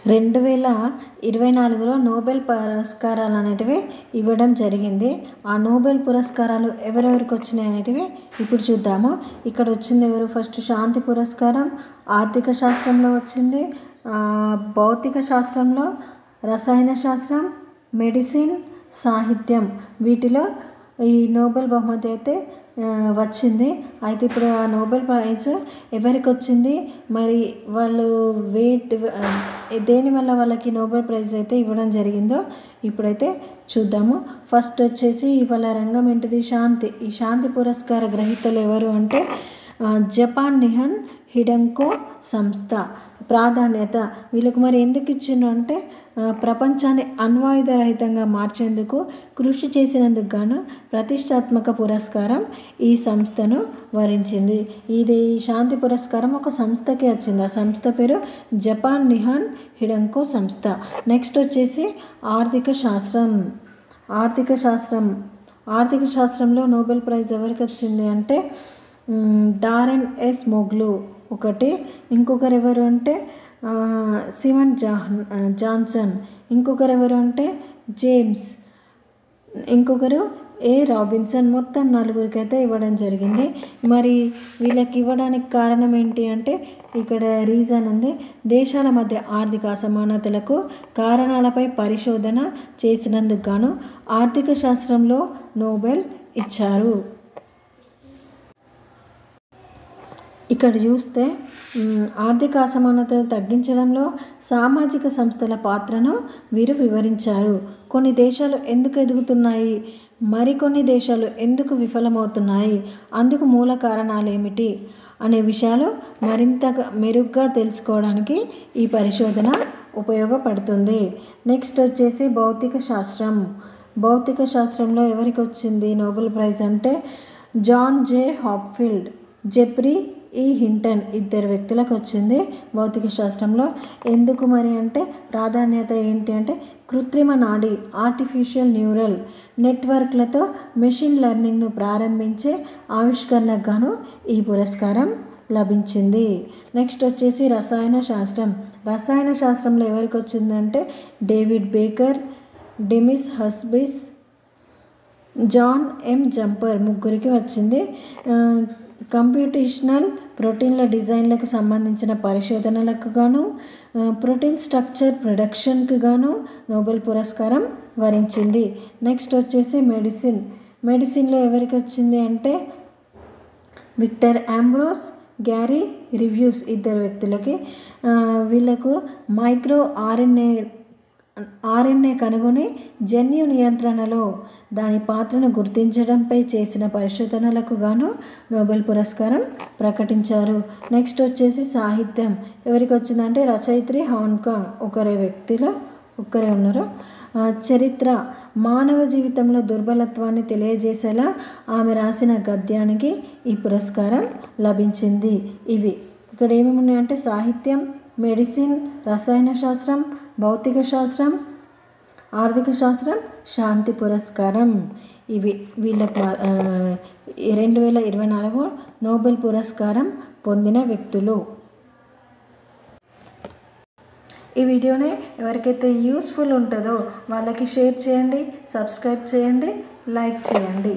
2024లో Nobel పురస్కారాలు అనేటివి ఇవ్వడం జరిగింది. ఆ నోబెల్ పురస్కారాలు ఎవరెవరికి వచ్చినాయి అనేటివి ఇప్పుడు చూద్దాము. ఇక్కడ వచ్చింది ఎవరు? ఫస్ట్ శాంతి పురస్కారం ఆర్థిక శాస్త్రంలో వచ్చింది, భౌతిక శాస్త్రంలో, రసాయన శాస్త్రం, మెడిసిన్, సాహిత్యం, వీటిలో ఈ నోబెల్ బహుమతి అయితే వచ్చింది. అయితే ఇప్పుడు ఆ నోబెల్ ప్రైజ్ ఎవరికి వచ్చింది, మరి వాళ్ళు దేనివల్ల వాళ్ళకి నోబెల్ ప్రైజ్ అయితే ఇవ్వడం జరిగిందో ఇప్పుడైతే చూద్దాము. ఫస్ట్ వచ్చేసి వాళ్ళ రంగం ఏంటిది? శాంతి. ఈ శాంతి పురస్కార గ్రహీతలు ఎవరు అంటే జపాన్ నిహాన్ హిడెన్కో సంస్థ. ప్రాధాన్యత వీళ్ళకు మరి ఎందుకు ఇచ్చిండ్రు అంటే ప్రపంచాన్ని అణ్వాయుధ రహితంగా మార్చేందుకు కృషి చేసినందుకు గాను ప్రతిష్టాత్మక పురస్కారం ఈ సంస్థను వరించింది. ఇది శాంతి పురస్కారం ఒక సంస్థకి వచ్చింది. ఆ సంస్థ పేరు జపాన్ నిహాన్ హిడెన్కో సంస్థ. నెక్స్ట్ వచ్చేసి ఆర్థిక శాస్త్రం. ఆర్థిక శాస్త్రంలో నోబెల్ ప్రైజ్ ఎవరికి వచ్చింది అంటే డారెన్ ఎస్ మొగ్లు ఒకటి, ఇంకొకరు ఎవరు అంటే సిమన్ జాన్సన్, ఇంకొకరు ఎవరు అంటే జేమ్స్, ఇంకొకరు ఏ రాబిన్సన్. మొత్తం 4 అయితే ఇవ్వడం జరిగింది. మరి వీళ్ళకి ఇవ్వడానికి కారణం ఏంటి అంటే ఇక్కడ రీజన్ ఉంది. దేశాల మధ్య ఆర్థిక అసమానతలకు కారణాలపై పరిశోధన చేసినందుకు గాను ఆర్థిక శాస్త్రంలో నోబెల్ ఇచ్చారు. ఇక్కడ చూస్తే ఆర్థిక అసమానతలు తగ్గించడంలో సామాజిక సంస్థల పాత్రను వీరు వివరించారు. కొన్ని దేశాలు ఎందుకు ఎదుగుతున్నాయి, మరికొన్ని దేశాలు ఎందుకు విఫలమవుతున్నాయి, అందుకు మూల కారణాలు ఏమిటి అనే విషయాలు మరింత మెరుగ్గా తెలుసుకోవడానికి ఈ పరిశోధన ఉపయోగపడుతుంది. నెక్స్ట్ వచ్చేసి భౌతిక శాస్త్రంలో ఎవరికి వచ్చింది నోబెల్ ప్రైజ్ అంటే జాన్ జే హాప్ఫీల్డ్, జెఫ్రీ ఈ హింటన్, 2 వ్యక్తులకు వచ్చింది భౌతిక శాస్త్రంలో. ఎందుకు మరి అంటే ప్రాధాన్యత ఏంటి అంటే కృత్రిమ నాడి ఆర్టిఫిషియల్ న్యూరల్ నెట్వర్క్లతో మెషిన్ లెర్నింగ్ను ప్రారంభించే ఆవిష్కరణకు గాను ఈ పురస్కారం లభించింది. నెక్స్ట్ వచ్చేసి రసాయన శాస్త్రంలో ఎవరికి వచ్చిందంటే David Baker, Demis Hassabis, John M Jumper, 3 వచ్చింది. కంప్యూటేషనల్ ప్రోటీన్ల డిజైన్లకు సంబంధించిన పరిశోధనలకు గాను, ప్రోటీన్ స్ట్రక్చర్ ప్రొడక్షన్కి గాను నోబెల్ పురస్కారం వరించింది. నెక్స్ట్ వచ్చేసి మెడిసిన్లో ఎవరికి వచ్చింది అంటే విక్టర్ ఆంబ్రోస్, గ్యారీ రివ్యూస్, 2 వ్యక్తులకి. వీళ్ళకు మైక్రో ఆర్ఎన్ఏ కనుగొని జన్యు నియంత్రణలో దాని పాత్రను గుర్తించడంపై చేసిన పరిశోధనలకు గాను నోబెల్ పురస్కారం ప్రకటించారు. నెక్స్ట్ వచ్చేసి సాహిత్యం ఎవరికి వచ్చిందంటే రచయిత్రి హాంకాంగ్, ఒక్కరే ఉన్నారు. చరిత్ర మానవ జీవితంలో దుర్బలత్వాన్ని తెలియజేసేలా ఆమె రాసిన గద్యానికి ఈ పురస్కారం లభించింది. ఇవి ఇక్కడ ఏమేమి ఉన్నాయంటే సాహిత్యం, మెడిసిన్, రసాయన శాస్త్రం, భౌతిక శాస్త్రం, ఆర్థిక శాస్త్రం, శాంతి పురస్కారం. ఇవి వీళ్ళకి 2024 నోబెల్ పురస్కారం పొందిన వ్యక్తులు. ఈ వీడియోని ఎవరికైతే యూస్ఫుల్ ఉంటుందో వాళ్ళకి షేర్ చేయండి, సబ్స్క్రైబ్ చేయండి, లైక్ చేయండి.